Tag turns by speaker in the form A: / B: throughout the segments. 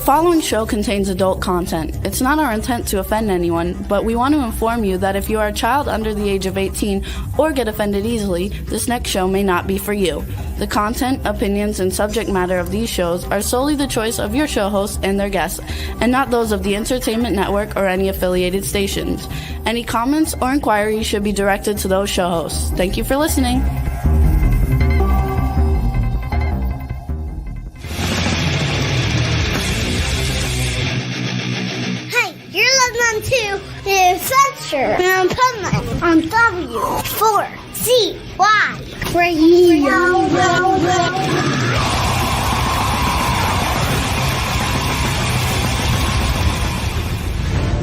A: following show contains adult content. It's not our intent to offend anyone, but we want to inform you that if you are a child under the age of 18 or get offended easily, this next show may not be for you. The content, opinions, and subject matter of these shows are solely the choice of your show hosts and their guests, and not those of the Entertainment Network or any affiliated stations. Any comments or inquiries should be directed to those show hosts. Thank you for listening.
B: To the Adventures of Pipeman on W4CY Radio.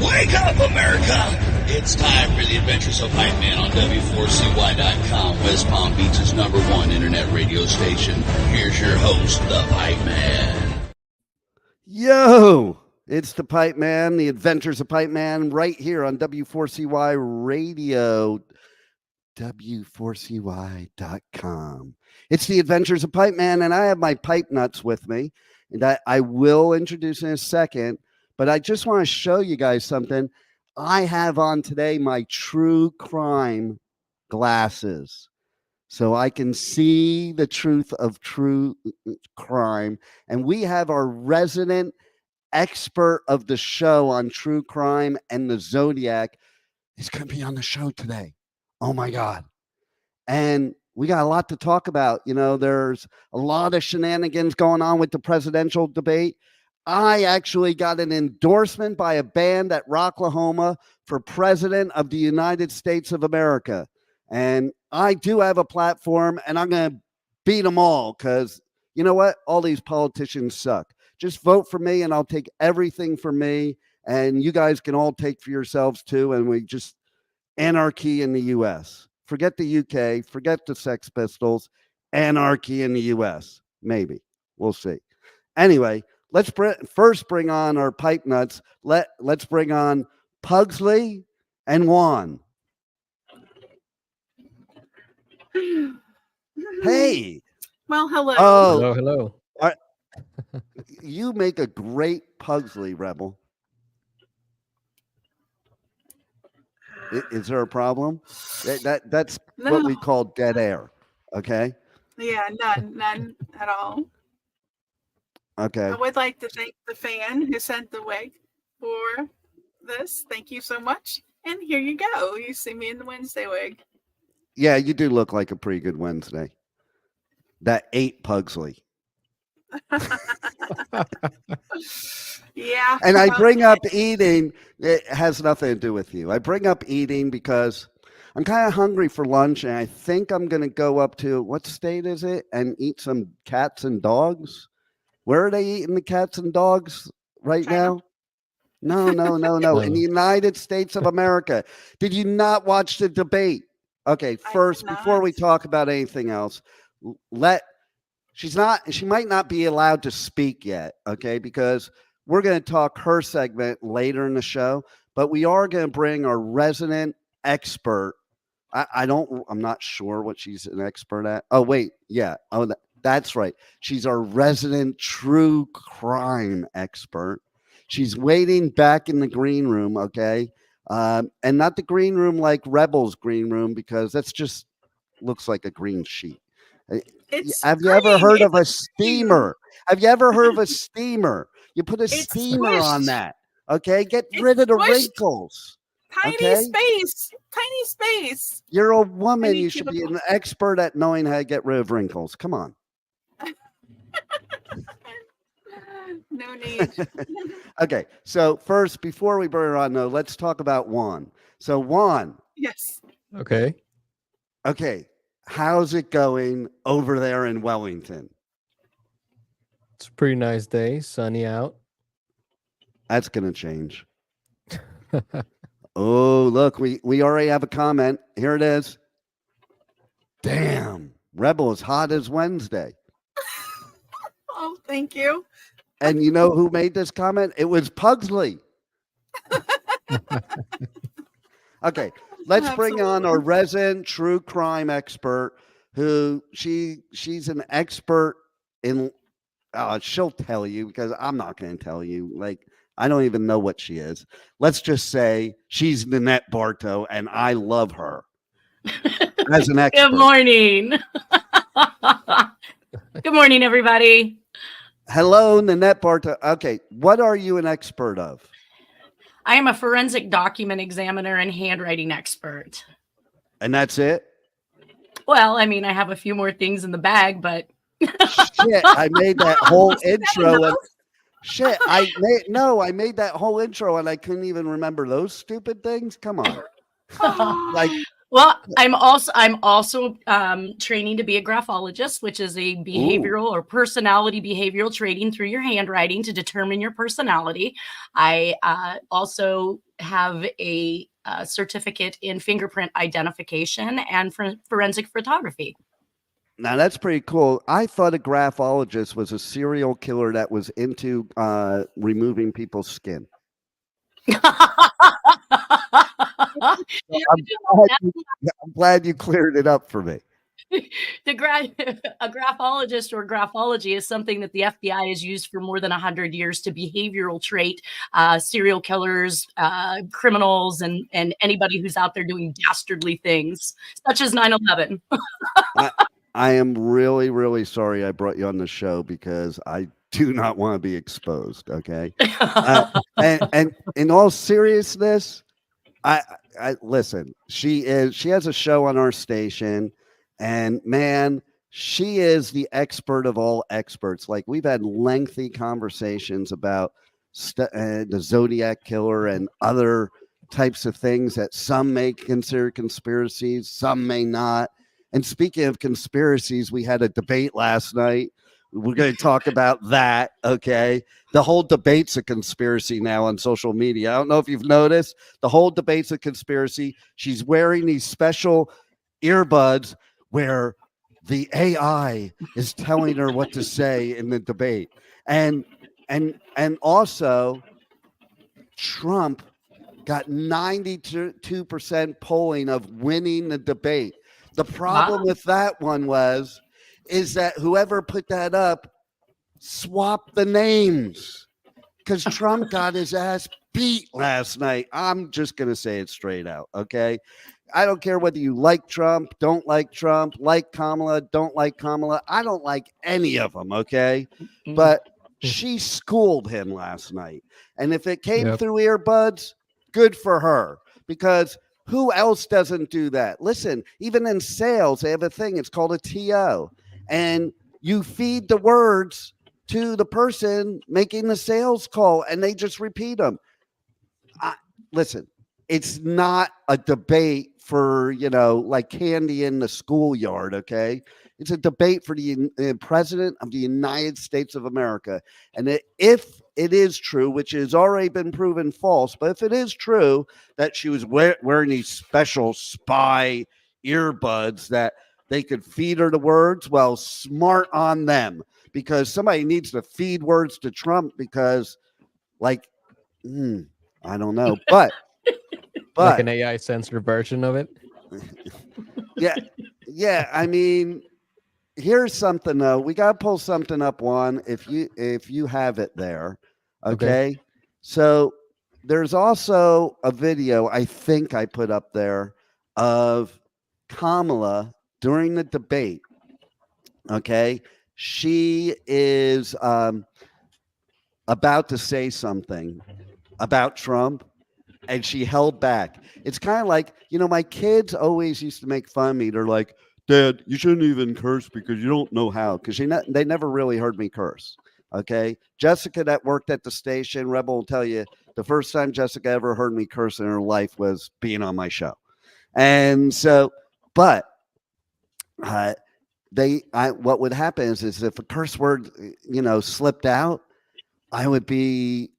C: Wake up, America! It's time for the Adventures of Pipeman on W4CY.com, West Palm Beach's #1 internet radio station. Here's your host, the Pipeman.
D: Yo! It's the Pipeman, the Adventures of Pipeman, right here on W4CY Radio, W4CY.com. It's the Adventures of Pipeman, and I have my PipeNuts with me, and I will introduce in a second, but I just want to show you guys something. I have on today my true crime glasses, so I can see the truth of true crime, and we have our resident expert of the show on true crime and the Zodiac is going to be on the show today. Oh my God. And we got a lot to talk about. You know, there's a lot of shenanigans going on with the presidential debate. I actually got an endorsement by a band at Rocklahoma for president of the United States of America. And I do have a platform, and I'm going to beat them all because you know what? All these politicians suck. Just vote for me and I'll take everything for me. And you guys can all take for yourselves too. And we just anarchy in the US. Forget the UK, forget the Sex Pistols, anarchy in the US. Maybe. We'll see. Anyway, let's first bring on our PipeNuts. Let's bring on Pugsley and Juan. Hey.
E: Well, hello.
D: Oh,
F: hello.
D: You make a great Pugsley, Rebel. Is there a problem? That's
E: No.
D: what we call dead air. Okay.
E: Yeah, none at all.
D: Okay.
E: I would like to thank the fan who sent the wig for this. Thank you so much. And here you go. You see me in the Wednesday wig.
D: Yeah, you do look like a pretty good Wednesday. That ate Pugsley.
E: Yeah.
D: And I bring up eating. It has nothing to do with you. I bring up eating because I'm kind of hungry for lunch, and I think I'm going to go up to, what state is it, and eat some cats and dogs. Where are they eating the cats and dogs right
E: China.
D: now? No. In the United States of America. Did you not watch the debate? Okay, first, before we talk about anything else, she might not be allowed to speak yet, okay, because we're going to talk her segment later in the show, but we are going to bring our resident expert. I'm not sure what she's an expert at. Oh, wait. Yeah. Oh, that's right. She's our resident true crime expert. She's waiting back in the green room. Okay. And not the green room like Rebel's green room, because that's just looks like a green sheet. Have you ever heard of a steamer? Have you ever heard of a steamer? You put a steamer on that. Okay. Get rid of the wrinkles.
E: Tiny space.
D: You're a woman. You should be an expert at knowing how to get rid of wrinkles. Come on.
E: No need.
D: Okay. So first, before we bring her on, though, let's talk about Juan. So Juan.
E: Yes.
F: Okay.
D: How's it going over there in Wellington?
F: It's a pretty nice day, sunny out.
D: That's going to change. Oh, look, we already have a comment. Here it is. Damn, Rebel is hot as Wednesday.
E: Oh, thank you.
D: And you know who made this comment? It was Pugsley. Okay, let's bring on our resident true crime expert, who she's an expert in she'll tell you because I'm not going to tell you. Like, I don't even know what she is. Let's just say she's Nanette Bartow, and I love her as an expert.
G: Good morning. Good morning, everybody.
D: Hello, Nanette Bartow. Okay, what are you an expert of?
G: I am a forensic document examiner and handwriting expert.
D: And that's it?
G: Well, I mean, I have a few more things in the bag, but
D: shit, I made that whole intro. And, shit, I made that whole intro and I couldn't even remember those stupid things. Come on. Like,
G: well, I'm also training to be a graphologist, which is a behavioral or personality behavioral trading through your handwriting to determine your personality. I also have a certificate in fingerprint identification and forensic photography.
D: now that's pretty cool. I thought a graphologist was a serial killer that was into removing people's skin. I'm glad you cleared it up for me.
G: A graphologist or graphology is something that the FBI has used for more than 100 years to behavioral trait serial killers, criminals, and anybody who's out there doing dastardly things, such as 9/11.
D: I am really, really sorry I brought you on the show because I do not want to be exposed. Okay, and in all seriousness, I listen. She has a show on our station. And man, she is the expert of all experts. Like, we've had lengthy conversations about the Zodiac Killer and other types of things that some may consider conspiracies, some may not. And speaking of conspiracies, we had a debate last night. We're going to talk about that. Okay. The whole debate's a conspiracy now on social media. I don't know if you've noticed. The whole debate's a conspiracy. She's wearing these special earbuds where the AI is telling her what to say in the debate. And also Trump got 92% polling of winning the debate. The problem with that one is that whoever put that up swapped the names because Trump got his ass beat last night. I'm just going to say it straight out. Okay. I don't care whether you like Trump, don't like Trump, like Kamala, don't like Kamala. I don't like any of them, okay? But she schooled him last night. And if it came through earbuds, good for her. Because who else doesn't do that? Listen, even in sales, they have a thing. It's called a T.O. And you feed the words to the person making the sales call, and they just repeat them. Listen, it's not a debate for, like candy in the schoolyard, okay? It's a debate for the president of the United States of America. And if it is true, which has already been proven false, but if it is true that she was wearing these special spy earbuds that they could feed her the words, well, smart on them. Because somebody needs to feed words to Trump because, I don't know. But
F: like an AI censored version of it.
D: Yeah. I mean, here's something though. We gotta pull something up, Juan. If you have it there, okay. So there's also a video I think I put up there of Kamala during the debate. Okay, she is about to say something about Trump. And she held back. It's kind of like, my kids always used to make fun of me. They're like, Dad, you shouldn't even curse because you don't know how. Because they never really heard me curse. Okay. Jessica that worked at the station, Rebel will tell you, the first time Jessica ever heard me curse in her life was being on my show. And so, but what would happen is if a curse word, slipped out, I would be,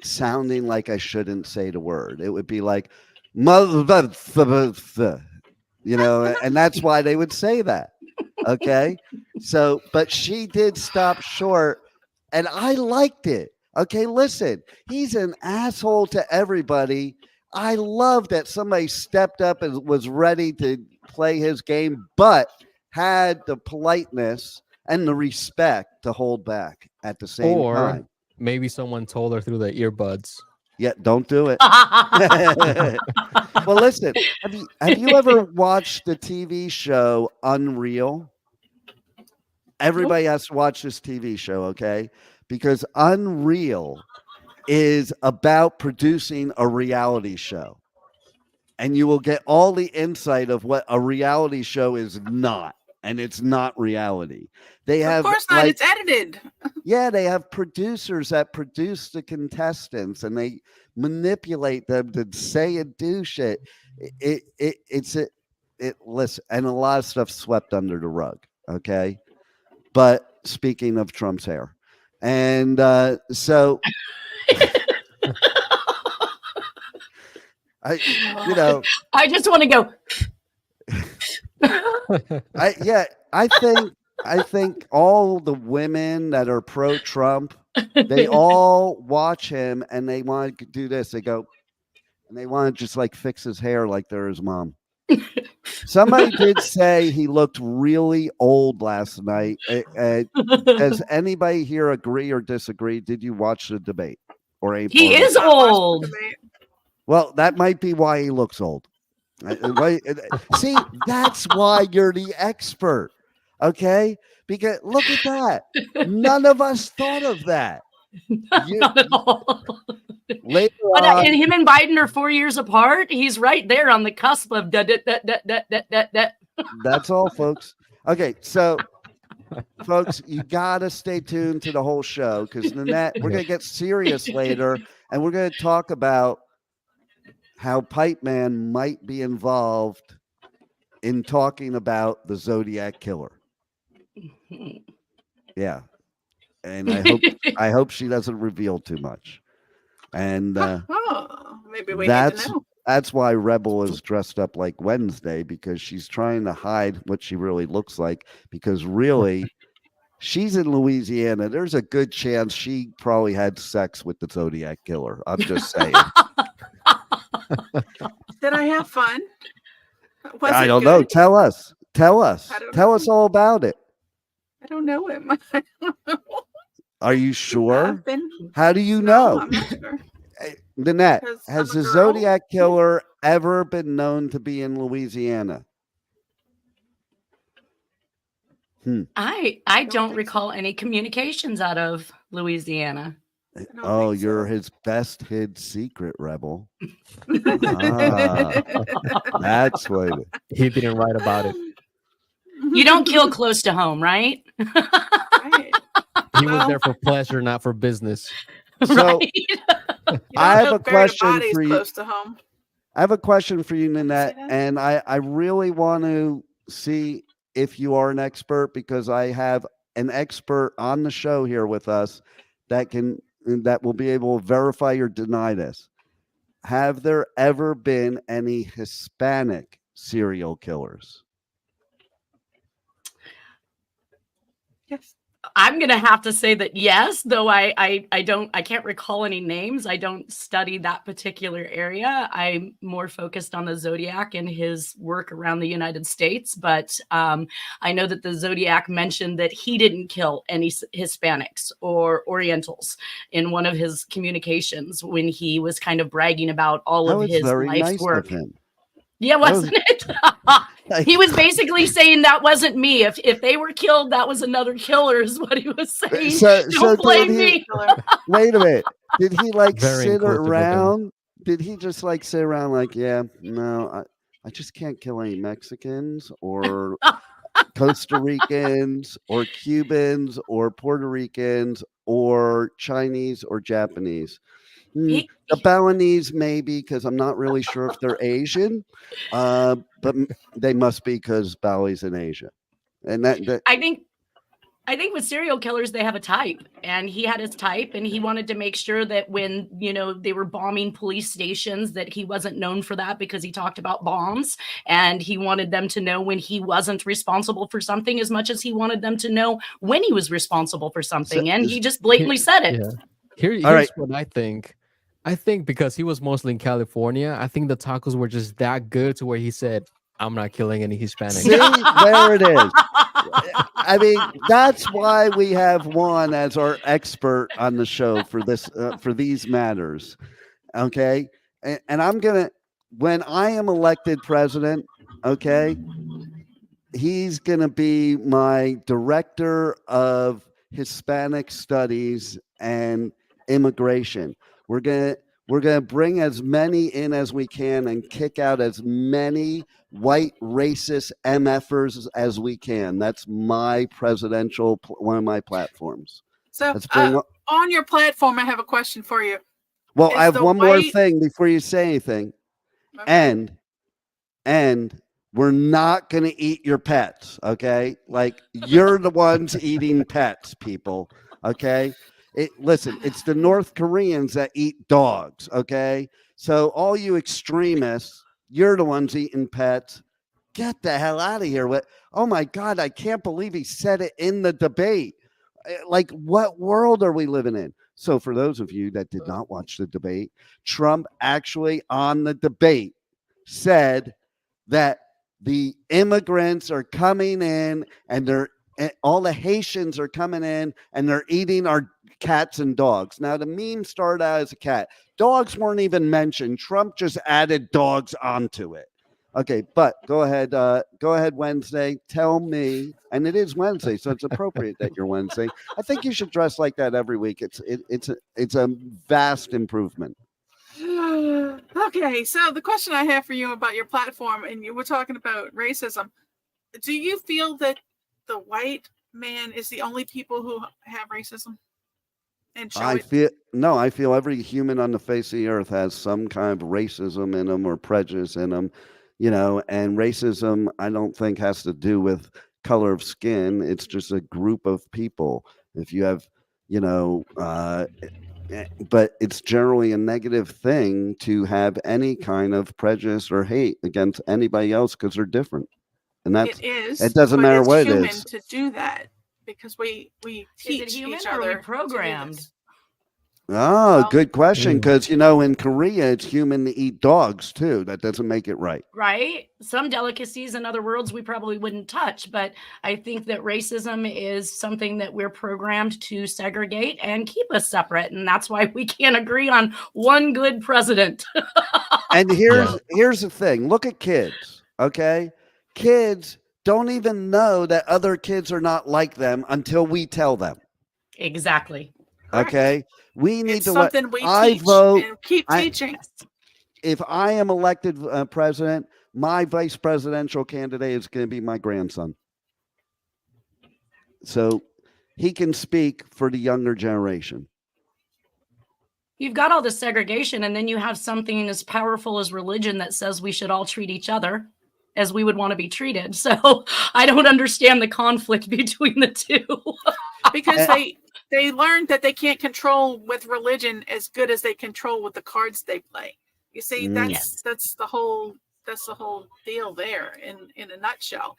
D: sounding like I shouldn't say the word. It would be like, and that's why they would say that. Okay. So, but she did stop short and I liked it. Okay. Listen, he's an asshole to everybody. I love that somebody stepped up and was ready to play his game, but had the politeness and the respect to hold back at the same
F: Or
D: time.
F: maybe someone told her through the earbuds.
D: Yeah, don't do it. Well, listen, have you ever watched the TV show Unreal? Everybody has to watch this TV show, okay? Because Unreal is about producing a reality show. And you will get all the insight of what a reality show is not. And it's not reality. They have,
E: of course not. It's edited.
D: Yeah, they have producers that produce the contestants, and they manipulate them to say and do shit. Listen, and a lot of stuff swept under the rug. Okay, but speaking of Trump's hair, and so. I
G: just want to go.
D: I think all the women that are pro-Trump, they all watch him and they want to do this. They go and they want to just like fix his hair like they're his mom. Somebody did say he looked really old last night. Does anybody here agree or disagree? Did you watch the debate? Or
G: he is old.
D: Well, that might be why he looks old. See, that's why you're the expert. Okay? Because look at that. None of us thought of that.
G: Not at all.
D: Later
G: But
D: on,
G: and him and Biden are 4 years apart. He's right there on the cusp of that.
D: That's all, folks. Okay, so folks, you gotta stay tuned to the whole show because Nanette, we're gonna get serious later, and we're gonna talk about how Pipeman might be involved in talking about the Zodiac Killer. Yeah, and I hope she doesn't reveal too much. And
E: maybe we need to know.
D: That's why Rebel is dressed up like Wednesday, because she's trying to hide what she really looks like, because really she's in Louisiana. There's a good chance she probably had sex with the Zodiac Killer. I'm just saying.
E: Did I have fun?
D: I don't know. Tell us. Tell us all about it.
E: I don't know him.
D: Are you sure? How do you know?
E: I'm not sure.
D: Nanette, has the Zodiac Killer ever been known to be in Louisiana?
G: I don't recall any communications out of Louisiana.
D: Oh, you're his best hid secret, Rebel. That's what
F: he didn't write about it.
G: You don't kill close to home, right?
E: Right.
F: He was there for pleasure, not for business.
D: So
G: right?
D: I have a question for you.
E: Close to home.
D: I have a question for you, Nanette, and I really want to see if you are an expert, because I have an expert on the show here with us that will be able to verify or deny this. Have there ever been any Hispanic serial killers?
E: Yes.
G: I'm gonna have to say that yes, though I can't recall any names. I don't study that particular area. I'm more focused on the Zodiac and his work around the United States. But I know that the Zodiac mentioned that he didn't kill any Hispanics or Orientals in one of his communications when he was kind of bragging about all of his life's work. Yeah, wasn't it? He was basically saying that wasn't me. If they were killed, that was another killer, is what he was saying. Don't blame me.
D: Wait a minute. Did he sit around? Did he just sit around yeah, no, I just can't kill any Mexicans or Costa Ricans or Cubans or Puerto Ricans or Chinese or Japanese? The Balinese, maybe, because I'm not really sure if they're Asian, but they must be, because Bali's in Asia. And that
G: I think with serial killers, they have a type, and he had his type, and he wanted to make sure that when they were bombing police stations, that he wasn't known for that, because he talked about bombs, and he wanted them to know when he wasn't responsible for something as much as he wanted them to know when he was responsible for something, and he just blatantly said it.
F: Yeah. Here's what I think. I think because he was mostly in California, I think the tacos were just that good to where he said, I'm not killing any Hispanics.
D: See, there it is. I mean, that's why we have Juan as our expert on the show for this, for these matters. Okay. And I'm going to, when I am elected president, okay, he's going to be my director of Hispanic studies and immigration. We're going to bring as many in as we can and kick out as many white racist MFers as we can. That's my presidential, one of my platforms.
E: So
D: Let's bring
E: on your platform, I have a question for you.
D: well,
E: Is
D: I have
E: the
D: one more
E: white-
D: thing before you say anything.
E: Okay.
D: And we're not going to eat your pets, okay? Like, you're the ones eating pets, people, okay? Listen, it's the North Koreans that eat dogs, okay? So all you extremists, you're the ones eating pets. Get the hell out of here. Oh, my God, I can't believe he said it in the debate. Like, what world are we living in? So for those of you that did not watch the debate, Trump actually on the debate said that the immigrants are coming in and all the Haitians are coming in and they're eating our cats and dogs. Now, the meme started out as a cat. Dogs weren't even mentioned. Trump just added dogs onto it. Okay, but go ahead, Wednesday. Tell me, and it is Wednesday, so it's appropriate that you're Wednesday. I think you should dress like that every week. It's a vast improvement.
E: Okay, so the question I have for you about your platform, and you were talking about racism. Do you feel that the white man is the only people who have racism? And
D: I feel every human on the face of the earth has some kind of racism in them or prejudice in them, and racism, I don't think has to do with color of skin. It's just a group of people. If you have, but it's generally a negative thing to have any kind of prejudice or hate against anybody else because they're different. And it doesn't matter what it is.
E: To do that because we teach each other.
G: Or we programmed?
D: Oh, good question. Because, in Korea, it's human to eat dogs, too. That doesn't make it right.
G: Right. Some delicacies in other worlds we probably wouldn't touch. But I think that racism is something that we're programmed to segregate and keep us separate. And that's why we can't agree on one good president.
D: And here's the thing. Look at kids, okay? Kids don't even know that other kids are not like them until we tell them.
G: Exactly.
D: Okay? We need to
E: something we teach
D: vote
E: and keep teaching.
D: If I am elected president, my vice presidential candidate is going to be my grandson. So he can speak for the younger generation.
G: You've got all this segregation, and then you have something as powerful as religion that says we should all treat each other as we would want to be treated. So I don't understand the conflict between the two.
E: Because they learned that they can't control with religion as good as they control with the cards they play. You see, that's the whole deal there in a nutshell.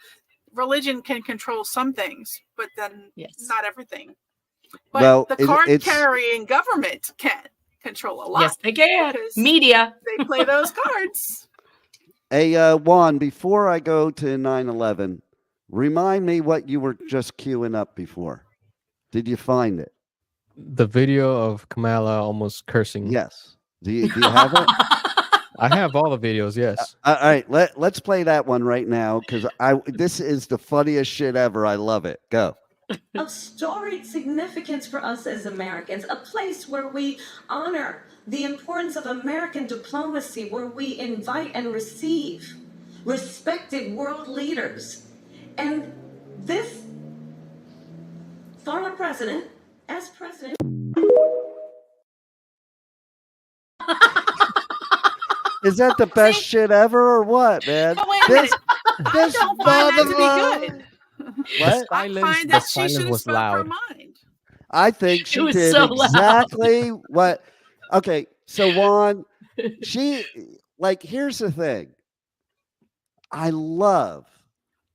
E: Religion can control some things, but then not everything. But the card carrying government can control a lot.
G: Yes, they can. Media.
E: They play those cards.
D: Hey, Juan, before I go to 9/11, remind me what you were just queuing up before. Did you find it?
F: The video of Kamala almost cursing.
D: Yes. Do you have it?
F: I have all the videos, yes.
D: All right, let's play that one right now because this is the funniest shit ever. I love it. Go.
H: Of storied significance for us as Americans, a place where we honor the importance of American diplomacy, where we invite and receive respected world leaders. And this former president, as president...
D: Is that the best shit ever or what, man?
E: Oh, wait a minute. I don't find that to be good.
D: What?
E: I find that she should have spoke her mind.
D: I think she
G: was
D: did
G: so
D: exactly what. Okay, so Juan, here's the thing. I love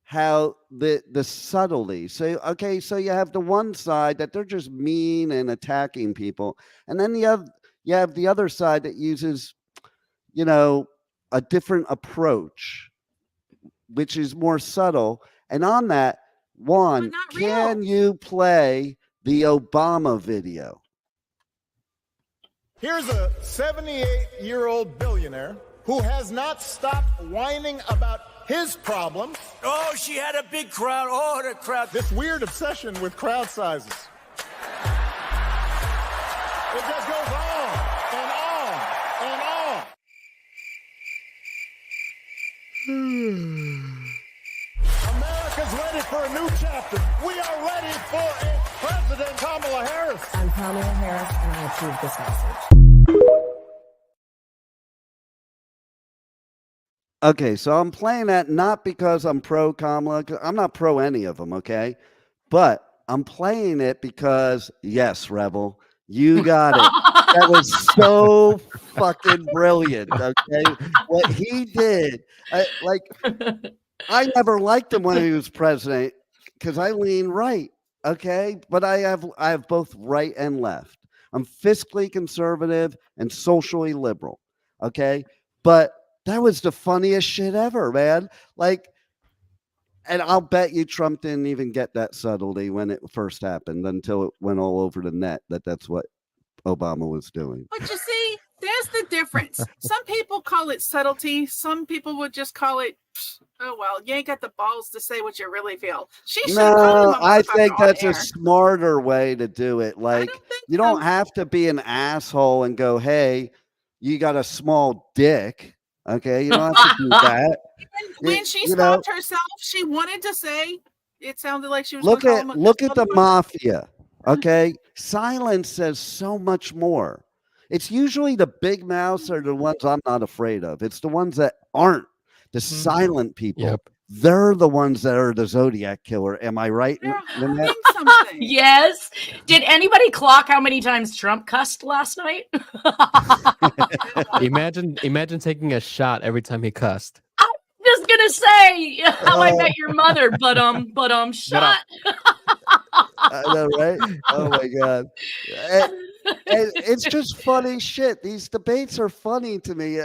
D: how the subtlety. So you have the one side that they're just mean and attacking people, and then you have the other side that uses, a different approach. which is more subtle. And on that, Juan, can you play the Obama video?
I: Here's a 78-year-old billionaire who has not stopped whining about his problems.
J: Oh, she had a big crowd. Oh, the crowd.
I: This weird obsession with crowd sizes. It just goes on and on and on. America's ready for a new chapter. We are ready for a President Kamala Harris.
K: I'm Kamala Harris, and I approve this message.
D: Okay, so I'm playing that not because I'm pro Kamala. I'm not pro any of them, okay? But I'm playing it because, yes, Rebel, you got it. That was so fucking brilliant, okay? What he did, I never liked him when he was president because I lean right, okay? But I have both right and left. I'm fiscally conservative and socially liberal, okay? But that was the funniest shit ever, man. And I'll bet you Trump didn't even get that subtlety when it first happened until it went all over the net that's what Obama was doing.
E: But you see, there's the difference. Some people call it subtlety. Some people would just call it, oh, well, you ain't got the balls to say what you really feel.
D: I think that's a smarter way to do it. You don't have to be an asshole and go, hey, you got a small dick. Okay, you don't have to do that.
E: When she stopped herself, she wanted to say, it sounded like she was
D: look at the mafia. Okay, silence says so much more. It's usually the big mouths are the ones I'm not afraid of. It's the ones that aren't the silent people.
F: Yep.
D: They're the ones that are the Zodiac Killer. Am I right?
G: Yes. Did anybody clock how many times Trump cussed last night?
F: Imagine taking a shot every time he cussed.
G: I'm just gonna say how I met your mother, but shot.
D: I know, right? Oh my god. And it's just funny shit. These debates are funny to me.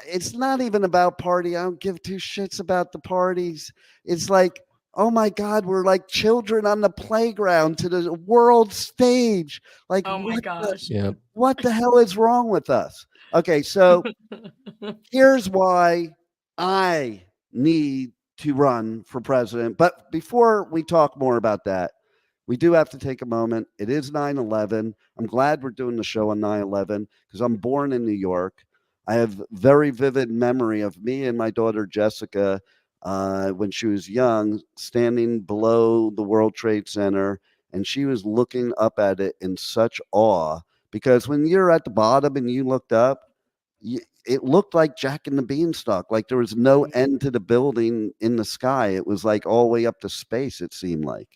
D: It's not even about party. I don't give two shits about the parties. It's like, oh my God, we're like children on the playground to the world stage. Like,
G: oh my gosh.
D: What the hell is wrong with us? Okay, so here's why I need to run for president. But before we talk more about that, we do have to take a moment. It is 9/11. I'm glad we're doing the show on 9/11 because I'm born in New York. I have very vivid memory of me and my daughter Jessica when she was young, standing below the World Trade Center, and she was looking up at it in such awe because when you're at the bottom and you looked up, it looked like Jack and the Beanstalk. Like there was no end to the building in the sky. It was like all the way up to space, it seemed like.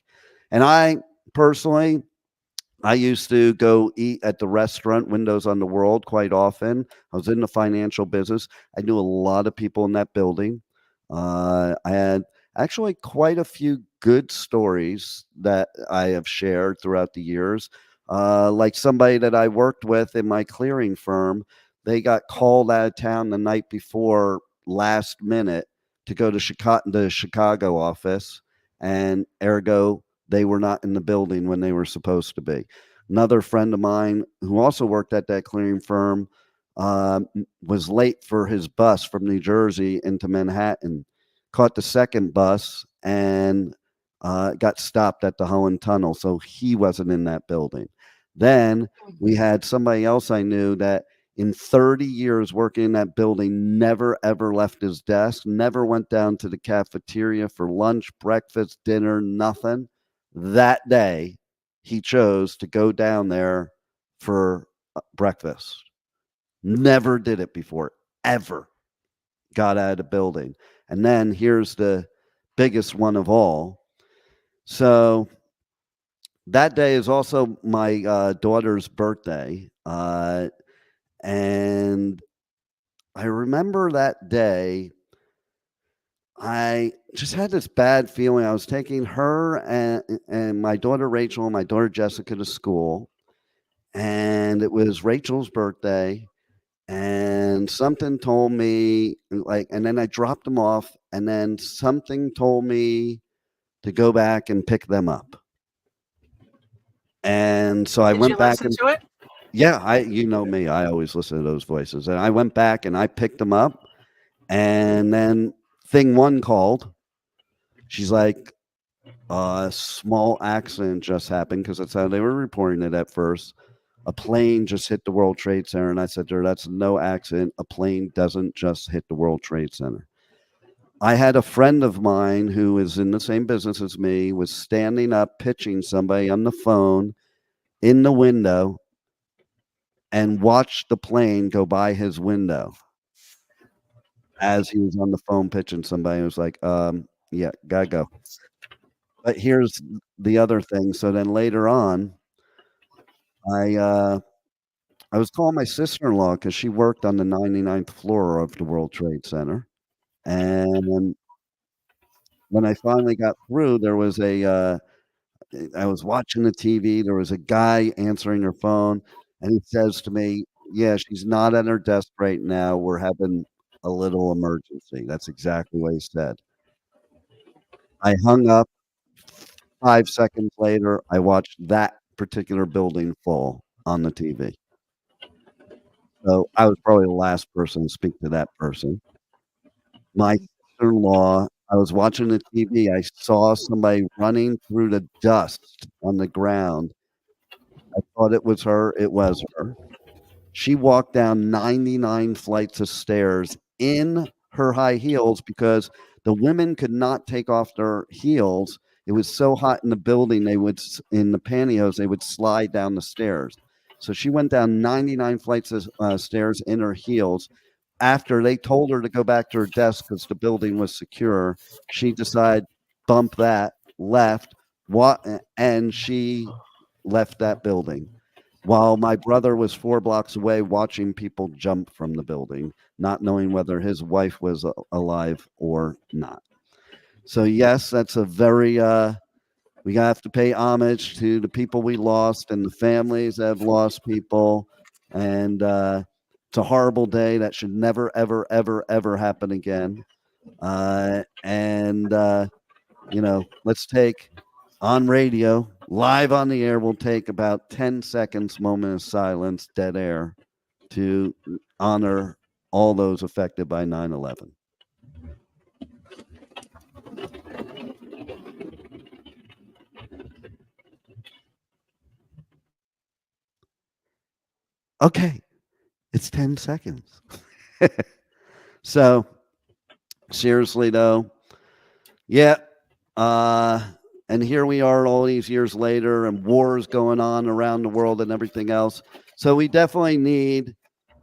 D: And I personally, I used to go eat at the restaurant Windows on the World quite often. I was in the financial business. I knew a lot of people in that building. I had actually quite a few good stories that I have shared throughout the years. Like somebody that I worked with in my clearing firm, they got called out of town the night before last minute to go to the Chicago office, and ergo, they were not in the building when they were supposed to be. Another friend of mine who also worked at that clearing firm was late for his bus from New Jersey into Manhattan, caught the second bus and got stopped at the Holland Tunnel. So he wasn't in that building. Then we had somebody else I knew that in 30 years working in that building, never, ever left his desk, never went down to the cafeteria for lunch, breakfast, dinner, nothing. That day, he chose to go down there for breakfast. Never did it before, ever. Got out of the building. And then here's the biggest one of all. So that day is also my daughter's birthday. And I remember that day, I just had this bad feeling. I was taking her and my daughter Rachel and my daughter Jessica to school, and it was Rachel's birthday, and something told me and then I dropped them off and then something told me to go back and pick them up. And so I
E: Did
D: went
E: you
D: back
E: listen
D: and
E: to it?
D: yeah, you know me, I always listen to those voices. And I went back and I picked them up, and then thing one called. She's like, a small accident just happened, because that's how they were reporting it at first. A plane just hit the World Trade Center. And I said to her, that's no accident. A plane doesn't just hit the World Trade Center. I had a friend of mine who is in the same business as me, was standing up pitching somebody on the phone in the window, and watched the plane go by his window as he was on the phone pitching somebody. Who was like, yeah, gotta go. But here's the other thing. So then later on, I was calling my sister-in-law because she worked on the 99th floor of the World Trade Center. And when I finally got through, there was I was watching the TV. There was a guy answering her phone, and he says to me, yeah, she's not at her desk right now. We're having a little emergency. That's exactly what he said. I hung up. 5 seconds later, I watched that particular building fall on the TV. So I was probably the last person to speak to that person. My sister-in-law, I was watching the TV. I saw somebody running through the dust on the ground. I thought it was her. It was her. She walked down 99 flights of stairs in her high heels because the women could not take off their heels. It was so hot in the building, in the pantyhose, they would slide down the stairs. So she went down 99 flights of stairs in her heels. After they told her to go back to her desk because the building was secure, she decided, bump that, left, and she left that building. While my brother was 4 blocks away watching people jump from the building, not knowing whether his wife was alive or not. So yes, that's a very we have to pay homage to the people we lost and the families that have lost people. And it's a horrible day that should never, ever, ever, ever happen again. Let's take on radio, live on the air, we'll take about 10 seconds, moment of silence, dead air, to honor all those affected by 9/11. Okay, it's 10 seconds. So, seriously though, yeah, and here we are all these years later, and wars going on around the world and everything else. So we definitely need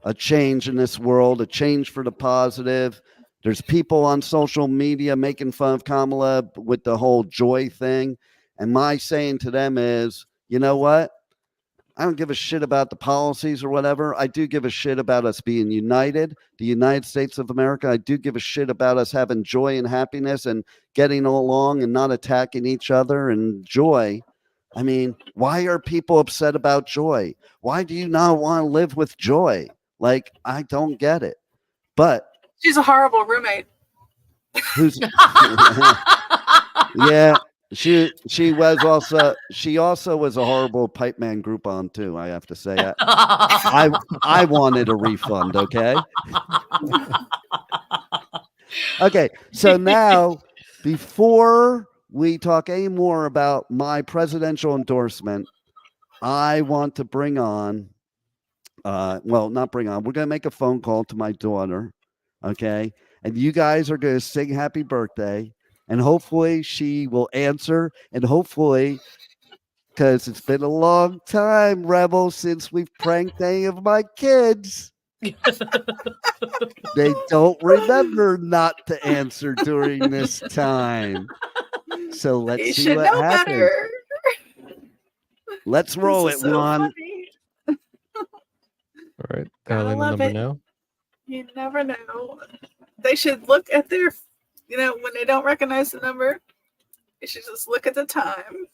D: a change in this world, a change for the positive. There's people on social media making fun of Kamala with the whole joy thing. And my saying to them is, you know what? I don't give a shit about the policies or whatever. I do give a shit about us being united, the United States of America. I do give a shit about us having joy and happiness and getting along and not attacking each other and joy. I mean, why are people upset about joy? Why do you not want to live with joy? Like, I don't get it. But
E: she's a horrible roommate.
D: Who's yeah, she also was a horrible Pipeman Groupon too, I have to say. I wanted a refund, okay? Okay, so now before we talk any more about my presidential endorsement, I want to bring on not bring on. We're going to make a phone call to my daughter, okay? And you guys are going to sing happy birthday, and hopefully she will answer, and hopefully, because it's been a long time, Rebel, since we've pranked any of my kids. They don't remember not to answer during this time. So let's see what happens. Better. Let's roll it, Juan.
F: All right, dialing the number now.
E: You never know. They should look at their, when they don't recognize the number, they should just look at the time.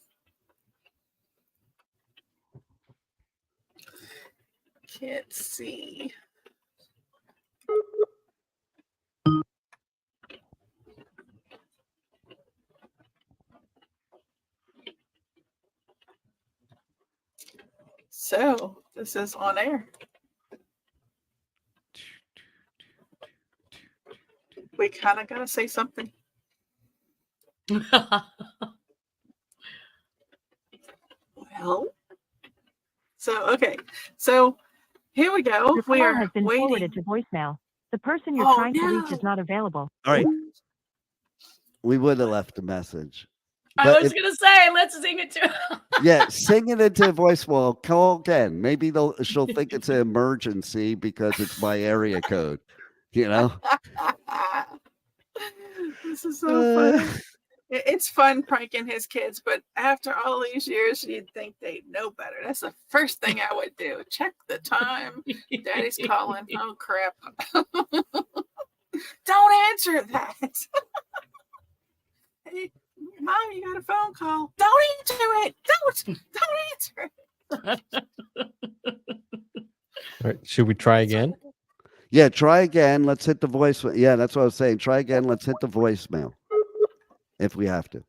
E: Can't see. This is on air. We kind of got to say something. Well, okay. So here we go.
L: Your call has been forwarded to voicemail. The person you're trying to reach is not available.
D: All right. We would have left a message.
G: I was going to say, let's sing it to
D: Yeah, sing it into voicemail. Call again. Maybe she'll think it's an emergency because it's my area code. You know?
E: This is so funny. It's fun pranking his kids, but after all these years, you'd think they'd know better. That's the first thing I would do. Check the time. Daddy's calling. Oh, crap. Don't answer that. Hey, Mom, you got a phone call. Don't answer it. Don't answer it.
F: All right, should we try again?
D: Yeah, try again. Let's hit the voicemail. Yeah, that's what I was saying. Try again. Let's hit the voicemail if we have to.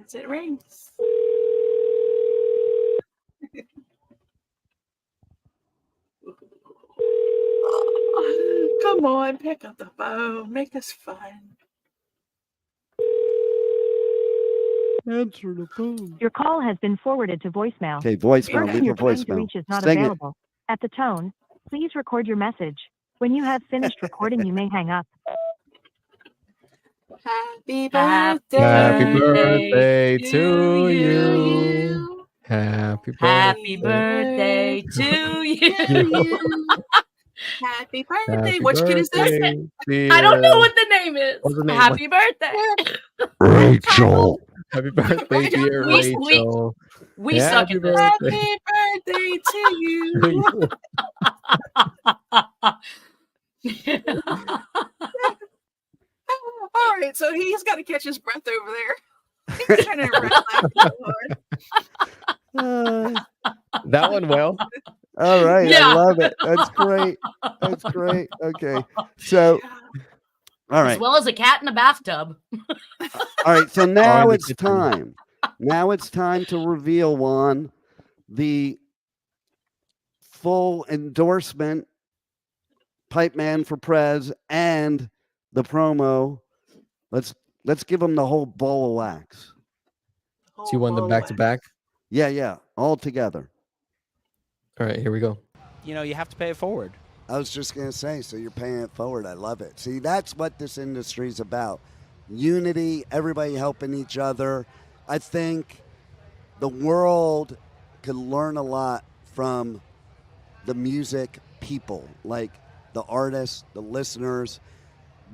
E: As it rings. Come on, pick up the phone. Make this fun.
D: Answer the phone.
L: Your call has been forwarded to voicemail.
D: Okay, voicemail.
L: The person
D: Leave a
L: you're trying to
D: voicemail.
L: reach is not
D: Sing
L: available. At the tone, please record your message. When you have finished recording, you may hang up.
E: Happy birthday.
F: Happy birthday to you. Happy
G: birthday to you.
E: Happy birthday. Which kid is this?
G: I don't know what the name is. Happy birthday.
D: Rachel.
F: Happy birthday, dear Rachel.
G: We suck at this.
E: Happy birthday to you. All right, so he's got to catch his breath over there. He's trying to
F: that one well.
D: All right,
G: Yeah.
D: I love it. That's great. That's great. Okay, so all right.
G: As well as a cat in a bathtub.
D: All right, so now it's time. Now it's time to reveal, Juan, the full endorsement, Pipeman for Prez, and the promo. Let's give them the whole ball of wax.
F: So you want them back to back?
D: Yeah, all together.
F: All right, here we go.
M: You know, you have to pay it forward.
D: I was just going to say, so you're paying it forward. I love it. See, that's what this industry is about. Unity, everybody helping each other. I think the world could learn a lot from the music people, like the artists, the listeners.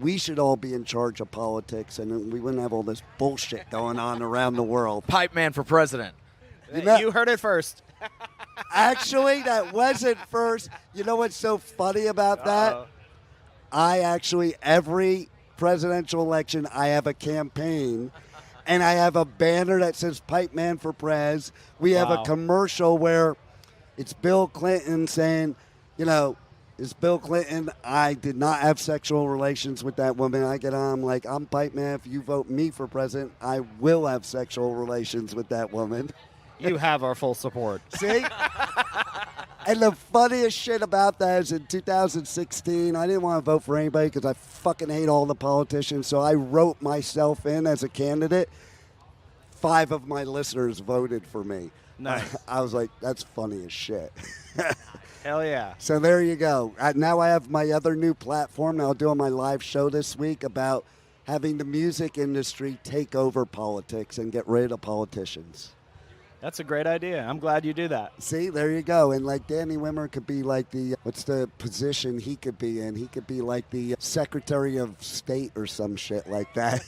D: We should all be in charge of politics, and we wouldn't have all this bullshit going on around the world.
M: Pipeman for president. You heard it first.
D: Actually, that wasn't first. You know what's so funny about that? I actually, every presidential election, I have a campaign, and I have a banner that says Pipeman for Prez. We have a commercial where it's Bill Clinton saying, you know, it's Bill Clinton. I did not have sexual relations with that woman. I get on, I'm like, I'm Pipeman. If you vote me for president, I will have sexual relations with that woman.
M: You have our full support.
D: See? And the funniest shit about that is in 2016, I didn't want to vote for anybody because I fucking hate all the politicians. So I wrote myself in as a candidate. 5 of my listeners voted for me.
M: Nice.
D: I was like, that's funny as shit.
M: Hell yeah.
D: So there you go. Now I have my other new platform that I'll do on my live show this week about having the music industry take over politics and get rid of politicians.
M: That's a great idea. I'm glad you do that.
D: See, there you go. And like Danny Wimmer could be like the, what's the position he could be in? He could be like the Secretary of State or some shit like that.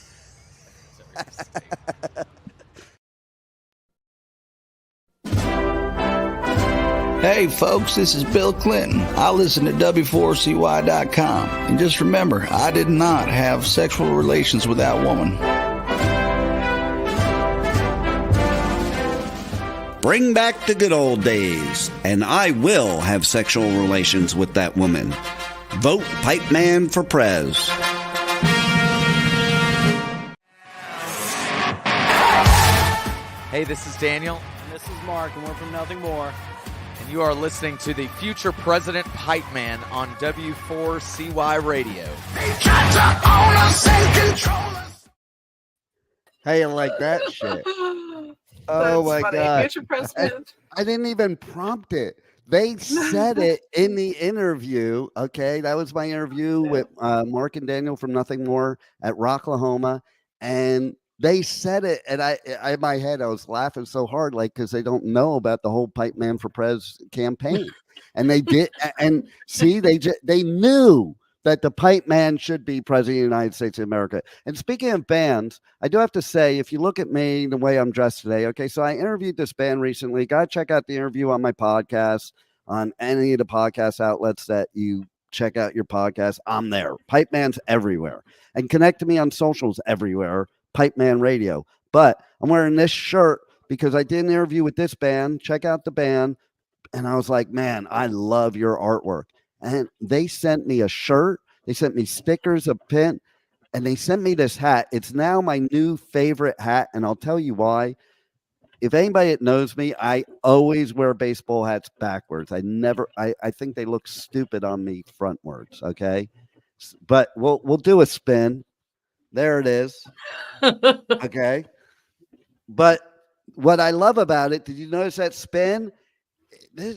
N: Hey folks, this is Bill Clinton. I listen to W4CY.com. And just remember, I did not have sexual relations with that woman.
O: Bring back the good old days, and I will have sexual relations with that woman.
D: Vote Pipeman for Prez.
O: Hey, this is Daniel.
M: And this is Mark, and we're from Nothing More.
O: And you are listening to the Future President Pipeman on W4CY Radio.
I: They tried to own us and control us.
D: Hey, I like that shit. Oh my
E: funny.
D: God.
E: Future president.
D: I didn't even prompt it. They said it in the interview. Okay. That was my interview with Mark and Daniel from Nothing More at Rocklahoma. And they said it. And I in my head, I was laughing so hard, like, because they don't know about the whole Pipeman for Prez campaign. And they did. And see, they knew that the Pipeman should be president of the United States of America. And speaking of bands, I do have to say, if you look at me, the way I'm dressed today, okay, so I interviewed this band recently. Got to check out the interview on my podcast, on any of the podcast outlets that you check out your podcast. I'm there. Pipeman's everywhere. And connect to me on socials everywhere, Pipeman Radio. But I'm wearing this shirt because I did an interview with this band. Check out the band. And I was like, man, I love your artwork. And they sent me a shirt. They sent me stickers, a pin, and they sent me this hat. It's now my new favorite hat, and I'll tell you why. If anybody that knows me, I always wear baseball hats backwards. I think they look stupid on me frontwards, okay? But we'll do a spin. There it is. Okay. But what I love about it, did you notice that spin?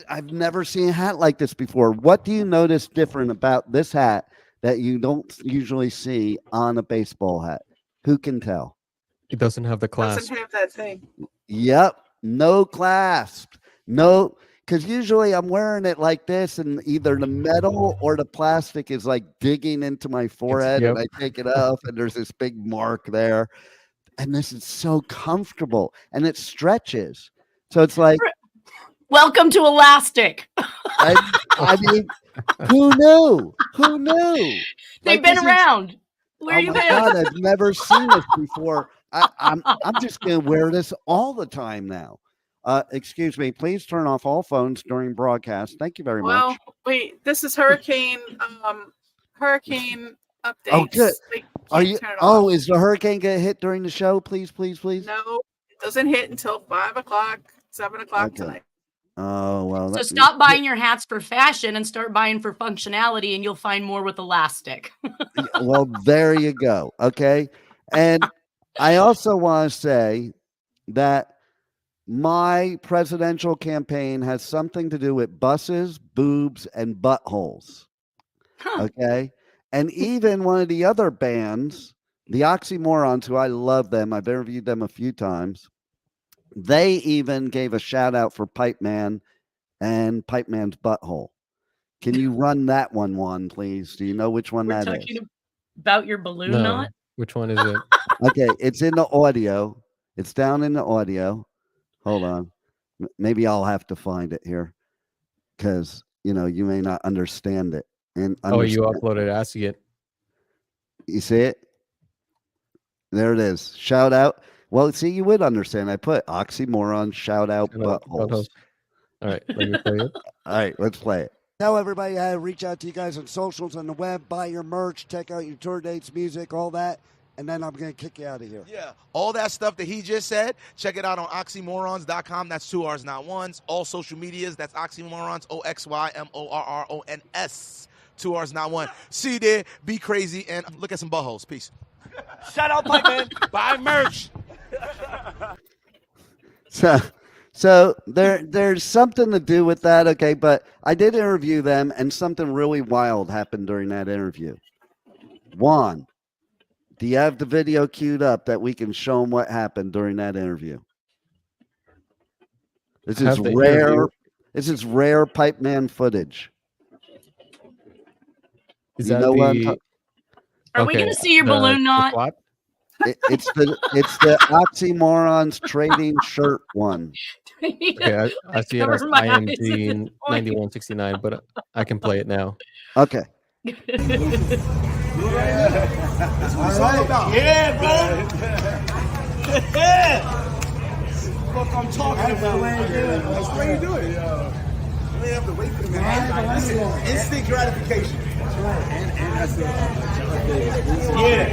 D: I've never seen a hat like this before. What do you notice different about this hat that you don't usually see on a baseball hat? Who can tell?
F: It doesn't have the clasp.
E: Doesn't have that thing.
D: Yep. No clasp. No, because usually I'm wearing it like this, and either the metal or the plastic is like digging into my forehead, and I take it off, and there's this big mark there. And this is so comfortable, and it stretches. So it's like,
G: welcome to elastic.
D: I mean, who knew? Who knew?
G: They've been around. Where you been?
D: God, I've never seen this before. I'm just gonna wear this all the time now. Excuse me, please turn off all phones during broadcast. Thank you very much.
E: Well, wait, this is hurricane updates.
D: Oh, good. Are you?
E: Turn it
D: Oh,
E: off.
D: is the hurricane gonna hit during the show? Please, please, please.
E: No, it doesn't hit until 5 o'clock, 7 o'clock tonight.
D: Oh well.
G: So stop buying your hats for fashion and start buying for functionality, and you'll find more with elastic.
D: Well, there you go. Okay. And I also want to say that my presidential campaign has something to do with buses, boobs, and buttholes. Okay. And even one of the other bands, the Oxymorons, who I love them, I've interviewed them a few times. They even gave a shout out for Pipeman and Pipeman's butthole. Can you run that one, please? Do you know which one that is?
G: About your balloon knot?
F: Which one is it?
D: Okay, it's in the audio. It's down in the audio. Hold on. Maybe I'll have to find it here because, you may not understand it. And
F: Oh, you uploaded it. I see it.
D: You see it? There it is. Shout out. Well, see, you would understand. I put oxymoron, shout out, buttholes.
F: All right, let me play it.
D: All right, let's play it. Tell everybody how to reach out to you guys on socials, on the web, buy your merch, check out your tour dates, music, all that. And then I'm going to kick you out of here.
P: Yeah, all that stuff that he just said, check it out on oxymorons.com. That's 2 R's, not ones. All social medias, that's oxymorons, OXYMORRONS. 2 R's, not one. See you there, be crazy, and look at some buttholes. Peace.
J: Shout out, Pipeman. Buy merch.
D: So there's something to do with that, okay? But I did interview them, and something really wild happened during that interview. Juan, do you have the video queued up that we can show them what happened during that interview? This is rare.
F: Interview.
D: This is rare Pipeman footage.
F: Is
D: you
F: that
D: know what I'm
F: the?
G: Are we going to see your balloon knot?
D: It's the Oxymorons trading shirt one.
F: Okay, I see it as IMG 9169, but I can play it now.
D: Okay.
J: All right. Yeah, bro. Yeah. Fuck, I'm talking about. That's the way you do it. You have to wait for the man. Instant gratification. That's right. And that's the
I: Yeah.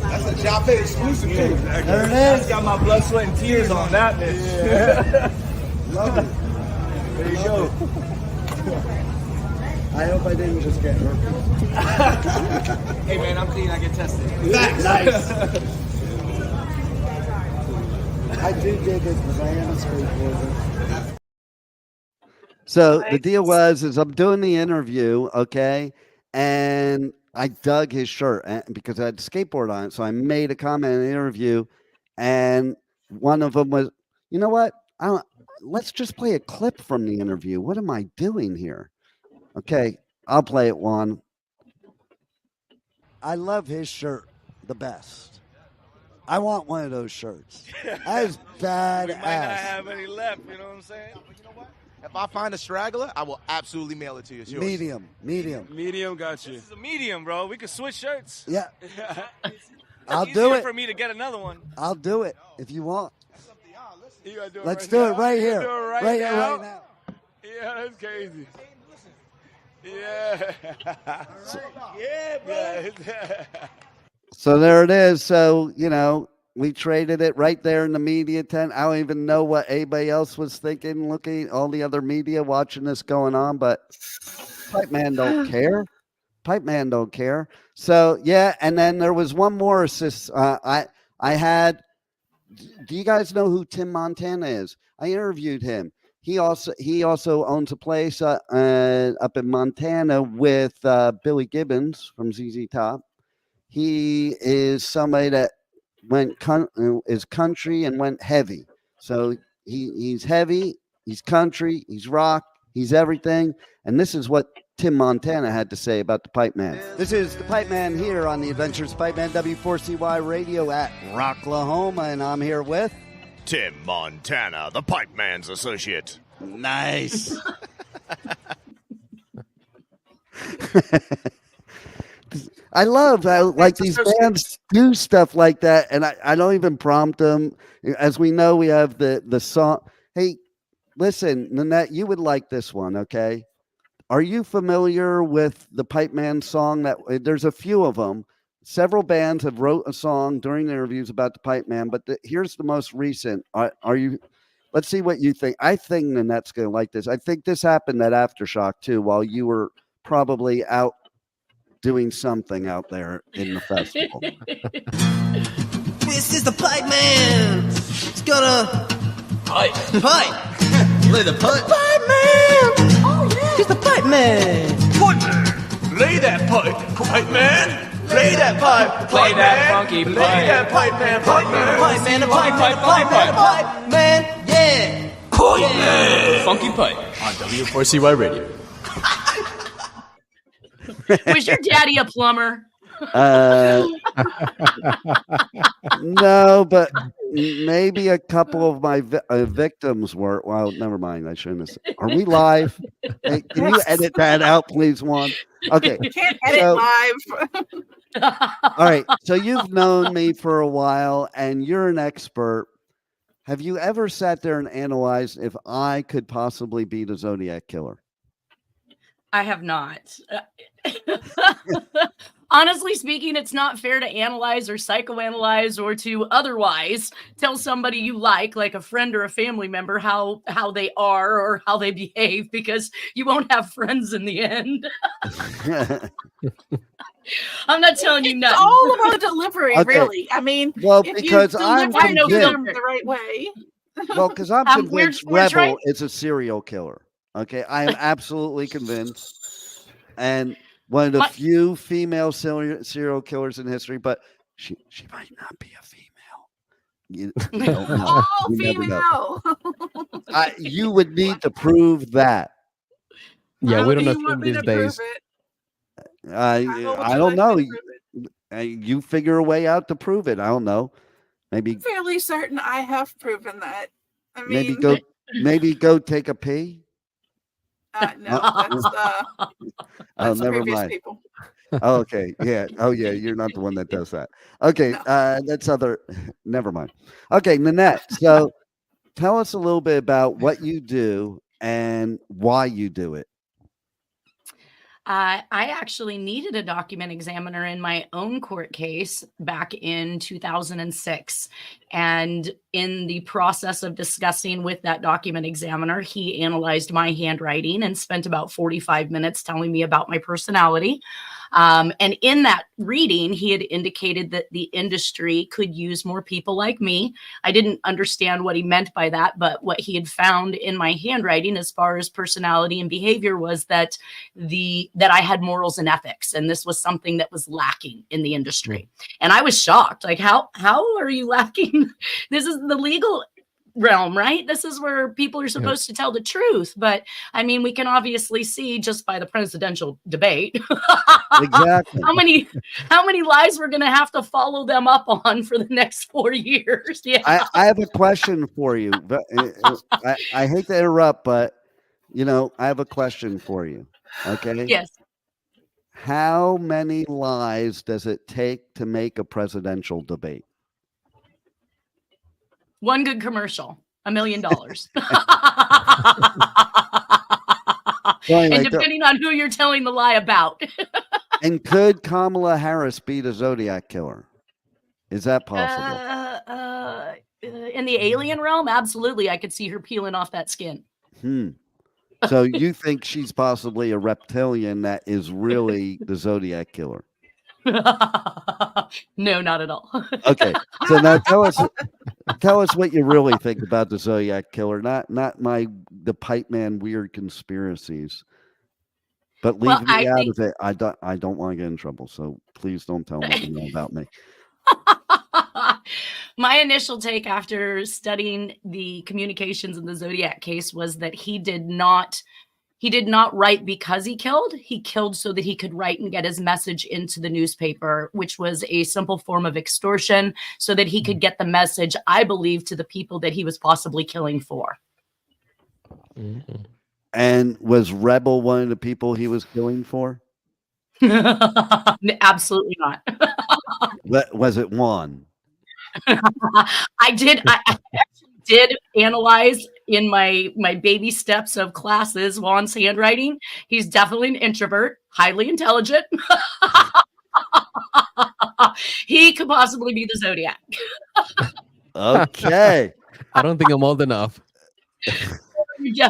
I: That's a Jaffe exclusive too.
J: There it is. Got my blood, sweat, and tears on that bitch.
D: Yeah. Love it.
J: There you go.
D: I hope I didn't just get hurt.
J: Hey man, I'm clean. I get tested.
D: Nice. I do dig it because I am a skateboarder. So the deal was, I'm doing the interview, okay, and I dug his shirt because I had skateboard on it. So I made a comment in the interview, and one of them was, you know what? Let's just play a clip from the interview. What am I doing here? Okay, I'll play it one. I love his shirt the best. I want one of those shirts. That is badass.
P: We might not have any left, you know what I'm saying? But you know what? If I find a straggler, I will absolutely mail it to you. It's yours.
D: Medium.
J: Medium, got you. This is a medium, bro. We could switch shirts.
D: Yeah.
J: I'll
D: do it.
J: For me to get another one.
D: I'll do it if you want.
J: You gotta do it
D: Let's
J: right
D: do
J: now.
D: it right
J: You
D: here.
J: do it
D: Right
J: now.
D: here, right now.
J: Yeah, that's crazy. Yeah.
P: Yeah, bro.
D: So there it is. So, we traded it right there in the media tent. I don't even know what anybody else was thinking, looking, all the other media watching this going on, but Pipeman don't care. Pipeman don't care. So, yeah, and then there was one more assist. I had, do you guys know who Tim Montana is? I interviewed him. He also owns a place up in Montana with Billy Gibbons from ZZ Top. He is somebody that is country and went heavy. So he's heavy, he's country, he's rock, he's everything. And this is what Tim Montana had to say about the Pipeman. This is the Pipeman here on the Adventures of Pipeman, W4CY Radio at Rocklahoma, and I'm here with
Q: Tim Montana, the Pipeman's associate.
D: Nice. I love how like these bands do stuff like that, and I don't even prompt them. As we know, we have the song. Hey, listen, Nanette, you would like this one, okay? Are you familiar with the Pipeman song? That there's a few of them. Several bands have wrote a song during the interviews about the Pipeman, but here's the most recent. Are you? Let's see what you think. I think Nanette's going to like this. I think this happened at Aftershock too, while you were probably out doing something out there in the festival.
R: This is the Pipeman. It's gonna pipe. Play the pipe. Pipeman. Oh yeah. He's the Pipeman.
J: Pipeman. Lay that pipe, Pipeman. Play that pipe.
R: Play that funky
J: Play
R: pipe.
J: that Pipeman.
R: Pipeman, the pipe, man, yeah.
J: Pipeman. Funky pipe on W4CY Radio.
G: Was your daddy a plumber?
D: No, but maybe a couple of my victims were. Well, never mind. I shouldn't have said. Are we live? Hey, can you edit that out, please, Juan? Okay.
E: You can't edit live.
D: All right. So you've known me for a while, and you're an expert. Have you ever sat there and analyzed if I could possibly be the Zodiac Killer?
G: I have not. Honestly speaking, it's not fair to analyze or psychoanalyze or to otherwise tell somebody you like a friend or a family member, how they are or how they behave, because you won't have friends in the end. I'm not telling you nothing.
E: It's all about delivery,
D: Okay.
E: really. I mean,
D: Well,
E: if
D: because
E: you
D: I'm
E: deliver them
D: convinced.
E: the right way.
D: Well, because I'm
G: We're
D: convinced Rebel
G: trying-
D: is a serial killer. Okay, I am absolutely convinced, and one of the few female serial killers in history. But she might not be a female. You don't know.
E: All
D: You never know.
E: female.
D: You would need to prove that.
F: Yeah, we don't
E: do you
F: assume
E: want me
F: these
E: to prove
F: days.
E: it?
D: I don't know. You figure a way out to prove it. I don't know. Maybe
E: I'm fairly certain I have proven that. I mean,
D: maybe go take a pee.
E: no, that's
D: Never
E: previous
D: mind.
E: people.
D: Oh, okay. Yeah. Oh, yeah. You're not the one that does that. Okay. That's other. Never mind. Okay, Nanette. So, tell us a little bit about what you do and why you do it.
G: I actually needed a document examiner in my own court case back in 2006. And in the process of discussing with that document examiner, he analyzed my handwriting and spent about 45 minutes telling me about my personality. And in that reading, he had indicated that the industry could use more people like me. I didn't understand what he meant by that, but what he had found in my handwriting as far as personality and behavior was that I had morals and ethics, and this was something that was lacking in the industry. And I was shocked. Like, how are you lacking? This is the legal realm, right? This is where people are supposed to tell the truth. But I mean, we can obviously see just by the presidential debate
D: exactly
G: how many lies we're going to have to follow them up on for the next 4 years. Yeah.
D: I have a question for you. But I hate to interrupt, but I have a question for you. Okay.
G: Yes.
D: How many lies does it take to make a presidential debate?
G: One good commercial, $1 million. And depending on who you're telling the lie about.
D: And could Kamala Harris be the Zodiac Killer? Is that possible?
G: In the alien realm, absolutely. I could see her peeling off that skin.
D: So you think she's possibly a reptilian that is really the Zodiac Killer?
G: No, not at all.
D: Okay, so now tell us what you really think about the Zodiac Killer, not the Pipeman weird conspiracies. But leave me out of it. I don't want to get in trouble, so please don't tell what you know about me.
G: My initial take after studying the communications in the Zodiac case was that he did not write because he killed. He killed so that he could write and get his message into the newspaper, which was a simple form of extortion so that he could get the message, I believe, to the people that he was possibly killing for.
F: Mm-hmm.
D: And was Rebel one of the people he was killing for?
G: Absolutely not.
D: Was it Juan?
G: I actually did analyze in my baby steps of classes Juan's handwriting. He's definitely an introvert, highly intelligent. He could possibly be the Zodiac.
D: Okay.
F: I don't think I'm old enough.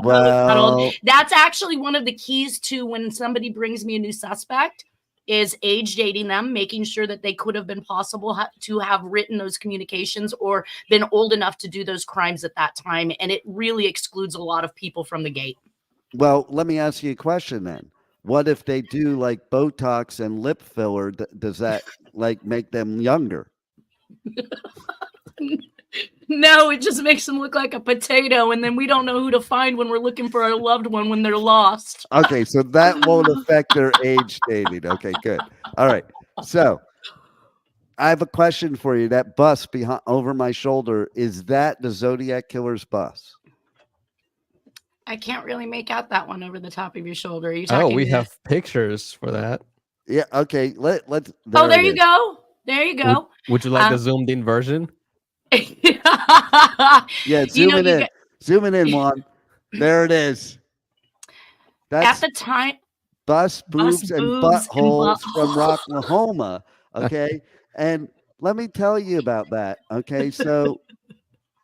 D: Well,
G: that's actually one of the keys to when somebody brings me a new suspect is age dating them, making sure that they could have been possible to have written those communications or been old enough to do those crimes at that time. And it really excludes a lot of people from the gate.
D: Well, let me ask you a question then. What if they do like Botox and lip filler? Does that like make them younger?
G: No, it just makes them look like a potato, and then we don't know who to find when we're looking for our loved one when they're lost.
D: Okay, so that won't affect their age dating. Okay, good. All right. So I have a question for you. That bus behind over my shoulder, is that the Zodiac Killer's bus?
G: I can't really make out that one over the top of your shoulder. Are you talking
F: we have pictures for that.
D: Yeah, okay. Let's
G: there you go. There you go.
F: Would you like the zoomed in version?
D: Yeah, zooming in. Zooming in, Juan. There it is. That's
G: at the time.
D: Bus, boobs, and buttholes from Rocklahoma. Okay. And let me tell you about that. Okay. So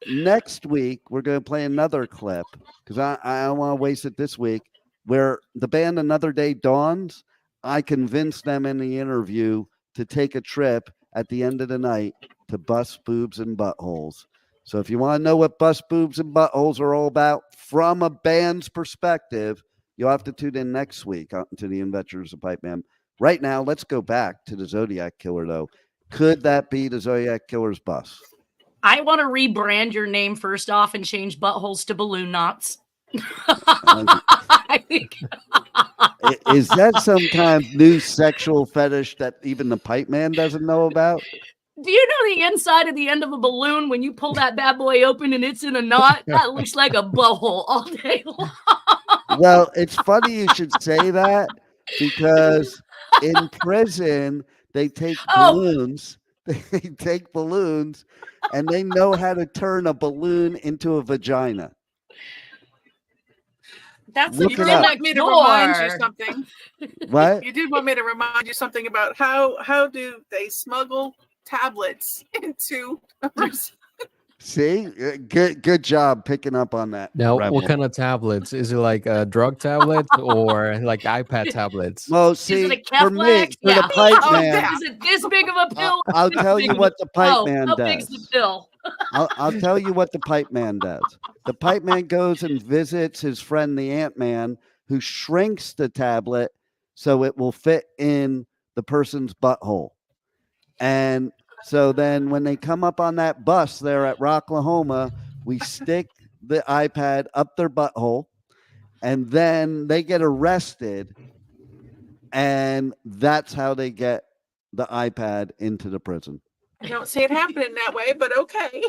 D: next week, we're going to play another clip because I don't want to waste it this week where the band Another Day Dawns, I convinced them in the interview to take a trip at the end of the night to Bus, Boobs, and Buttholes. So if you want to know what Bus, Boobs, and Buttholes are all about from a band's perspective, you'll have to tune in next week to the Adventures of Pipeman. Right now, let's go back to the Zodiac Killer, though. Could that be the Zodiac Killer's bus?
G: I want to rebrand your name first off and change buttholes to balloon knots. I think.
D: Is that some kind of new sexual fetish that even the Pipeman doesn't know about?
G: Do you know the inside of the end of a balloon when you pull that bad boy open and it's in a knot? That looks like a butthole all day long.
D: Well, it's funny you should say that because in prison they take balloons. They take balloons and they know how to turn a balloon into a vagina.
G: That's
D: Look
G: a
D: it up.
E: Want me to remind you something.
D: What?
E: You did want me to remind you something about how do they smuggle tablets into a person?
D: See, good job picking up on that.
F: Now,
D: Rebel.
F: what kind of tablets? Is it like drug tablets or like iPad tablets?
D: Well,
G: Is
D: see,
G: it a
D: for me,
G: Keflex?
D: for the
G: Yeah.
D: pipe man,
G: Is it this big of a pill?
D: I'll
G: This
D: tell
G: big
D: you
G: of
D: what
G: a-
D: the pipe
G: Oh,
D: man
G: how big's the
D: does.
G: pill?
D: I'll tell you what the pipe man does. The pipe man goes and visits his friend the Ant Man, who shrinks the tablet so it will fit in the person's butthole. And so then when they come up on that bus there at Rocklahoma, we stick the iPad up their butthole, and then they get arrested, and that's how they get the iPad into the prison.
E: I don't see it happening that way, but okay.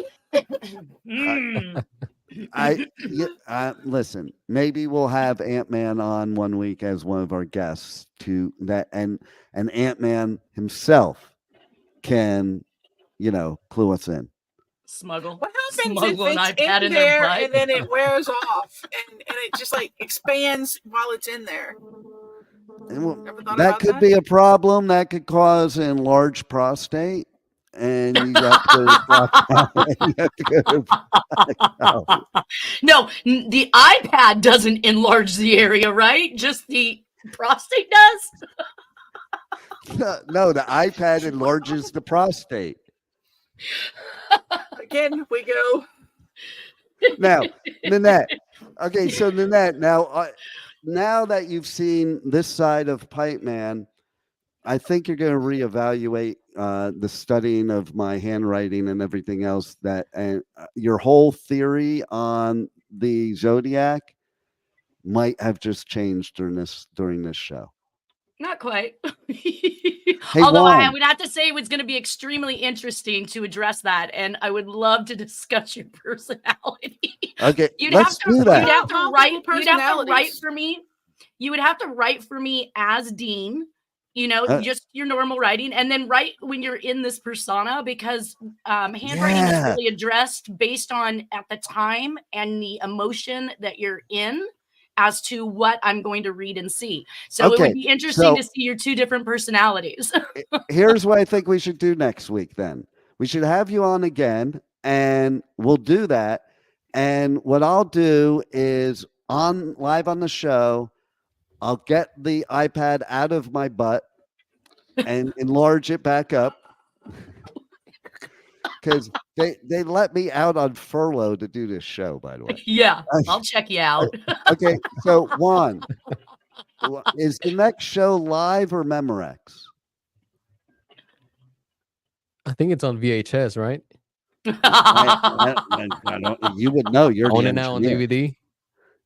D: Listen, maybe we'll have Ant-Man on one week as one of our guests to that, and Ant-Man himself can, clue us in.
G: Smuggle.
E: What happens
G: Smuggle
E: if
G: an
E: it's
G: iPad
E: in
G: in their
E: there
G: butt?
E: and then it wears off and it just like expands while it's in there?
D: That could be a problem. That could cause an enlarged prostate, and you have to go to
G: No, the iPad doesn't enlarge the area, right? Just the prostate does.
D: No, the iPad enlarges the prostate.
E: Again, we go.
D: Now, Nanette. Okay, so Nanette, now that you've seen this side of Pipeman, I think you're going to reevaluate the studying of my handwriting and everything else. And your whole theory on the Zodiac might have just changed during this show.
G: Not quite.
D: Hey,
G: Although I
D: Juan.
G: would have to say it was going to be extremely interesting to address that, and I would love to discuss your personality.
D: Okay, let's do that.
G: You'd have to write
E: personalities.
G: for me. You would have to write for me as Dean. Just your normal writing, and then write when you're in this persona, because handwriting is really addressed based on at the time and the emotion that you're in as to what I'm going to read and see. So it would be interesting to see your two different personalities.
D: Here's what I think we should do next week then. We should have you on again, and we'll do that. And what I'll do is live on the show, I'll get the iPad out of my butt and enlarge it back up, because they let me out on furlough to do this show, by the way.
G: Yeah, I'll check you out.
D: Okay, so Juan, is the next show live or Memorex?
F: I think it's on VHS, right?
D: I don't, you would know. You're
F: on
D: the
F: it now on
D: engineer.
F: DVD.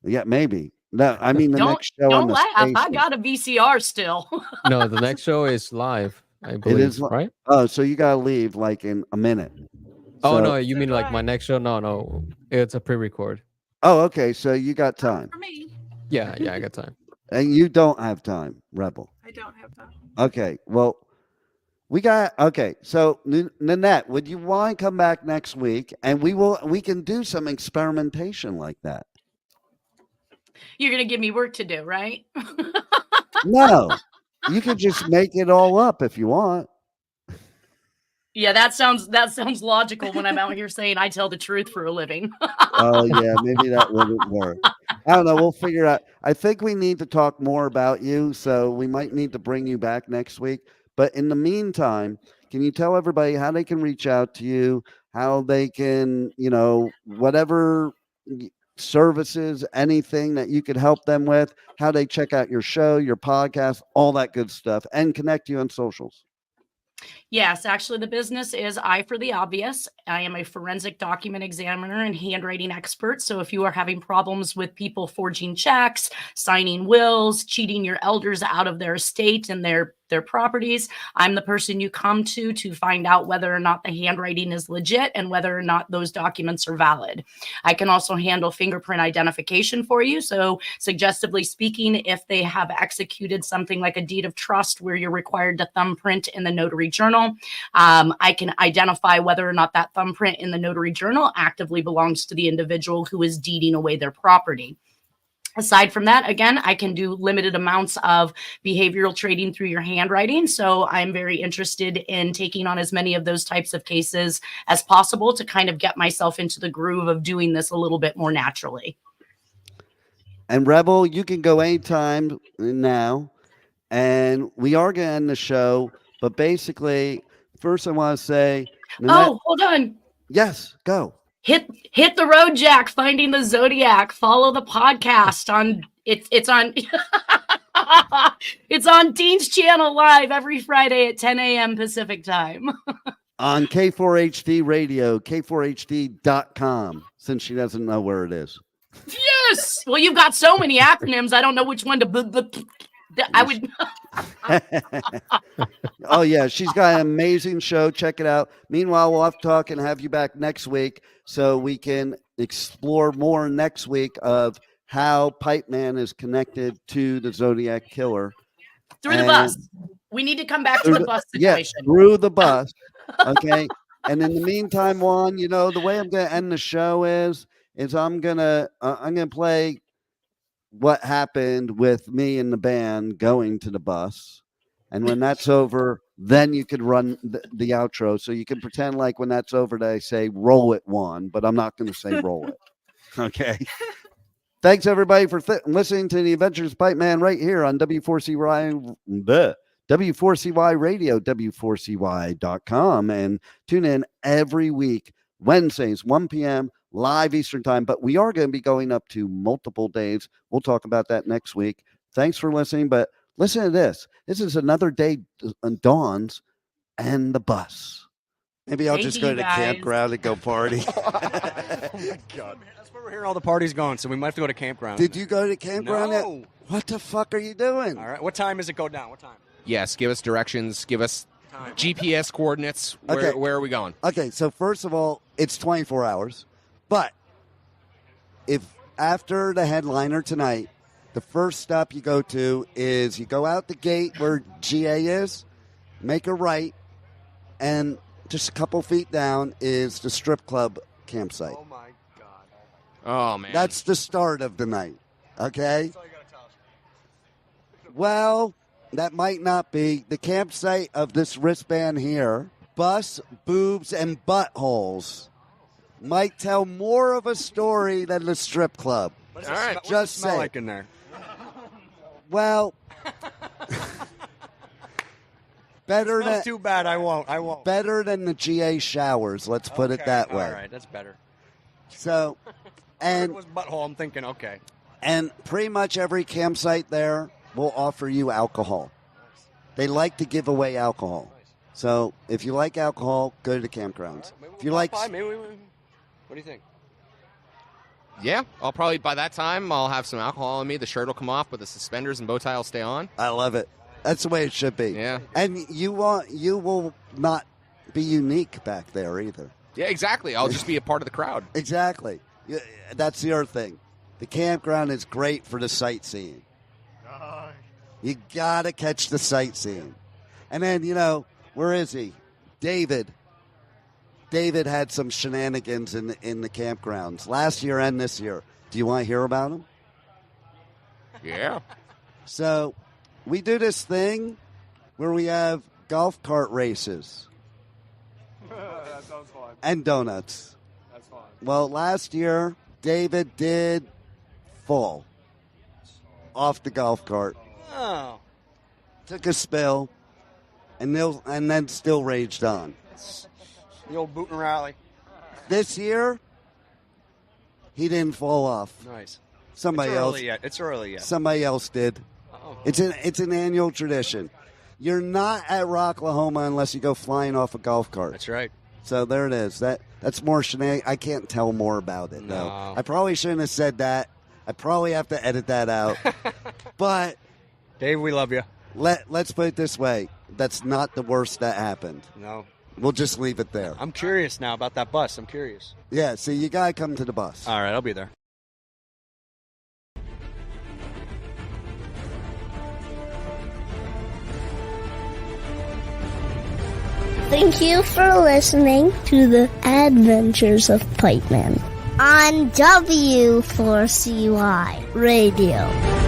D: Yeah, maybe. No, I mean the next show on
G: Don't
D: the
G: laugh. I
D: station.
G: got a VCR still.
F: No, the next show is live. I believe.
D: It is
F: right.
D: Oh, so you gotta leave like in a minute.
F: Oh
D: So-
F: no, you mean like my next show? No, it's a pre-record.
D: Oh, okay. So you got time,
E: For me,
F: Yeah, I got time.
D: and you don't have time, Rebel.
E: I don't have time.
D: Okay. Well, okay. So Nanette, would you want to come back next week, and we can do some experimentation like that?
G: You're gonna give me work to do, right?
D: No, you could just make it all up if you want.
G: Yeah, that sounds logical when I'm out here saying I tell the truth for a living.
D: Oh yeah, maybe that wouldn't work. I don't know. We'll figure out. I think we need to talk more about you, so we might need to bring you back next week. But in the meantime, can you tell everybody how they can reach out to you, how they can, whatever services, anything that you could help them with, how they check out your show, your podcast, all that good stuff, and connect you on socials?
G: Yes, actually, the business is I for the Obvious. I am a forensic document examiner and handwriting expert. So if you are having problems with people forging checks, signing wills, cheating your elders out of their estate and their properties, I'm the person you come to find out whether or not the handwriting is legit and whether or not those documents are valid. I can also handle fingerprint identification for you. So suggestively speaking, if they have executed something like a deed of trust where you're required to thumbprint in the notary journal, I can identify whether or not that thumbprint in the notary journal actively belongs to the individual who is deeding away their property. Aside from that, again, I can do limited amounts of behavioral trading through your handwriting. So I'm very interested in taking on as many of those types of cases as possible to kind of get myself into the groove of doing this a little bit more naturally.
D: And Rebel, you can go anytime now. And we are going to end the show. But basically, first I want to say.
G: Hold on.
D: Yes, go.
G: Hit the road, Jack. Finding the Zodiac. Follow the podcast on it's on it's on Dean's channel live every Friday at 10 a.m. Pacific time.
D: On K4HD Radio, K4HD.com, since she doesn't know where it is.
G: Yes. Well, you've got so many acronyms. I don't know which one to. I would.
D: Oh yeah, she's got an amazing show. Check it out. Meanwhile, we'll have to talk and have you back next week so we can explore more next week of how Pipeman is connected to the Zodiac Killer.
G: Through the bus. We need to come back to the bus situation.
D: Yeah, through the bus. Okay. And in the meantime, Juan, the way I'm going to end the show is I'm gonna play what happened with me and the band going to the bus. And when that's over, then you could run the outro. So you can pretend like when that's over, they say, roll it, Juan, but I'm not going to say roll it. Okay. Thanks, everybody, for listening to the Adventures of Pipeman right here on W4CY Radio, W4CY.com. And tune in every week, Wednesdays, 1 p.m., live Eastern time. But we are going to be going up to multiple days. We'll talk about that next week. Thanks for listening. But listen to this. This is another day dawns and the bus. Maybe I'll just go to the campground and go party.
M: Oh my God. That's where we're hearing all the parties going, so we might have to go to campground.
D: Did you go to campground?
M: No.
D: What the fuck are you doing?
M: All right. What time does it go down? What time?
S: Yes. Give us directions. Give us GPS coordinates. Where are we going?
D: Okay. So first of all, it's 24 hours. But if after the headliner tonight, the first stop you go to is you go out the gate where GA is, make a right, and just a couple feet down is the strip club campsite.
M: Oh, my God.
S: Oh, man.
D: That's the start of the night, okay?
M: That's all you got to tell us.
D: Well, that might not be. The campsite of this wristband here, bus, boobs, and buttholes, might tell more of a story than the strip club.
M: All right. What's it smell like in there?
D: Well, better than
M: too bad. I won't.
D: Better than the GA showers. Let's put it that way.
M: All right, that's better.
D: So, and
M: it was butthole. I'm thinking, okay.
D: And pretty much every campsite there will offer you alcohol. They like to give away alcohol. So if you like alcohol, go to the campgrounds. If you like,
M: what do you think?
S: Yeah, I'll probably, by that time, I'll have some alcohol on me. The shirt will come off, but the suspenders and bow tie will stay on.
D: I love it. That's the way it should be.
S: Yeah.
D: And you will not be unique back there either.
S: Yeah, exactly. I'll just be a part of the crowd.
D: Exactly. That's the other thing. The campground is great for the sightseeing. You got to catch the sightseeing. And then, where is he? David had some shenanigans in the campgrounds last year and this year. Do you want to hear about them?
S: Yeah.
D: So we do this thing where we have golf cart races.
M: That sounds fun.
D: And donuts.
M: That's fun.
D: Well, last year, David did fall off the golf cart.
M: Oh.
D: Took a spill, and then still raged on.
M: The old boot and rally.
D: This year, he didn't fall off.
M: Nice.
D: Somebody else.
M: It's early yet.
D: Somebody else did.
M: Oh.
D: It's an annual tradition. You're not at Rocklahoma unless you go flying off a golf cart.
M: That's right.
D: So there it is. That's more shenanigans. I can't tell more about it, though.
M: No.
D: I probably shouldn't have said that. I probably have to edit that out. But
M: Dave, we love you.
D: Let's put it this way. That's not the worst that happened.
M: No.
D: We'll just leave it there.
M: I'm curious now about that bus. I'm curious.
D: Yeah, see, you got to come to the bus.
M: All right, I'll be there.
B: Thank you for listening to the Adventures of Pipeman. on W4CY Radio.